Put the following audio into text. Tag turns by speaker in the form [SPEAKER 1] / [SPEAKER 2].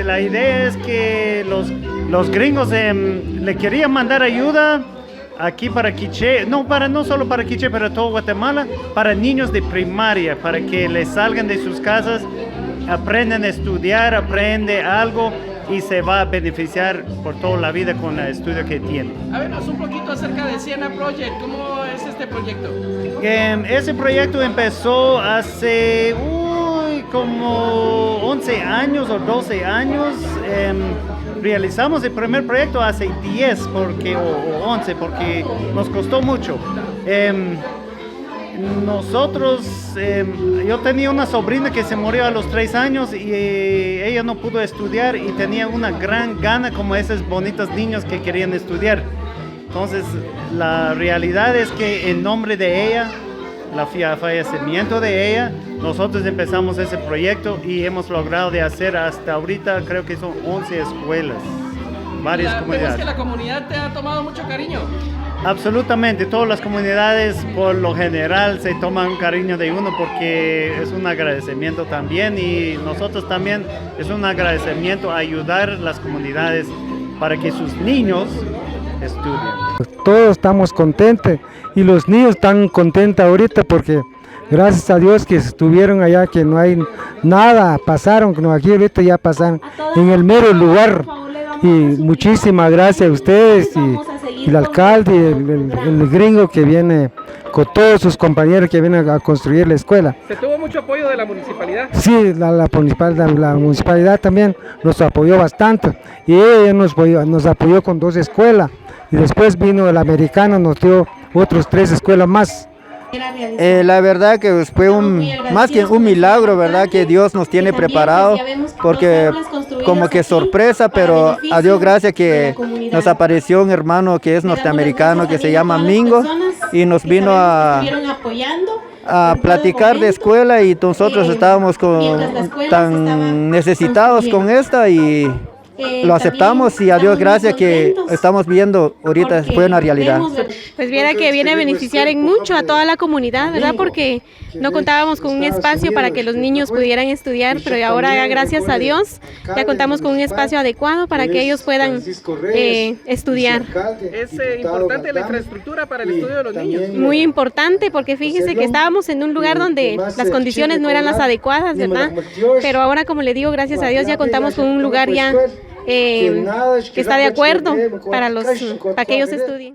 [SPEAKER 1] la idea es que los gringos le querían mandar ayuda aquí para Quiché, no solo para Quiché, pero todo Guatemala, para niños de primaria, para que les salgan de sus casas, aprendan a estudiar, aprende algo y se va a beneficiar por toda la vida con el estudio que tiene.
[SPEAKER 2] Háblanos un poquito acerca de Siena Project, ¿cómo es este proyecto?
[SPEAKER 1] Ese proyecto empezó hace como 11 años o 12 años. Realizamos el primer proyecto hace 10 o 11 porque nos costó mucho. Yo tenía una sobrina que se murió a los 3 años y ella no pudo estudiar y tenía una gran gana como esos bonitos niños que querían estudiar. Entonces la realidad es que en nombre de ella, fallecimiento de ella, nosotros empezamos ese proyecto y hemos logrado de hacer hasta ahorita, creo que son 11 escuelas, varias comunidades.
[SPEAKER 2] ¿Ves que la comunidad te ha tomado mucho cariño?
[SPEAKER 1] Absolutamente, todas las comunidades por lo general se toman un cariño de uno porque es un agradecimiento también y nosotros también es un agradecimiento a ayudar a las comunidades para que sus niños estudien.
[SPEAKER 3] Todos estamos contentos y los niños están contentos ahorita porque gracias a Dios que estuvieron allá, que no hay nada, pasaron, que no, aquí ahorita ya pasan en el mero lugar. Y muchísimas gracias a ustedes y el alcalde y el gringo que viene con todos sus compañeros que vienen a construir la escuela.
[SPEAKER 2] ¿Se tuvo mucho apoyo de la municipalidad?
[SPEAKER 3] Sí, la municipalidad también nos apoyó bastante y ella nos apoyó con 2 escuelas y después vino el americano, nos dio otros 3 escuelas más.
[SPEAKER 4] La verdad que fue más que un milagro, ¿verdad? Que Dios nos tiene preparado, porque como que sorpresa, pero a Dios gracias que nos apareció un hermano que es norteamericano, que se llama Mingo, y nos vino a platicar de escuela y nosotros estábamos tan necesitados con esta y lo aceptamos y a Dios gracias que estamos viendo ahorita fue una realidad.
[SPEAKER 5] Pues viera que viene a beneficiar en mucho a toda la comunidad, ¿verdad? Porque no contábamos con un espacio para que los niños pudieran estudiar, pero ahora gracias a Dios ya contamos con un espacio adecuado para que ellos puedan estudiar.
[SPEAKER 2] Es importante la infraestructura para el estudio de los niños.
[SPEAKER 5] Muy importante porque fíjese que estábamos en un lugar donde las condiciones no eran las adecuadas, ¿verdad? Pero ahora, como le digo, gracias a Dios ya contamos con un lugar ya que está de acuerdo para que ellos estudien.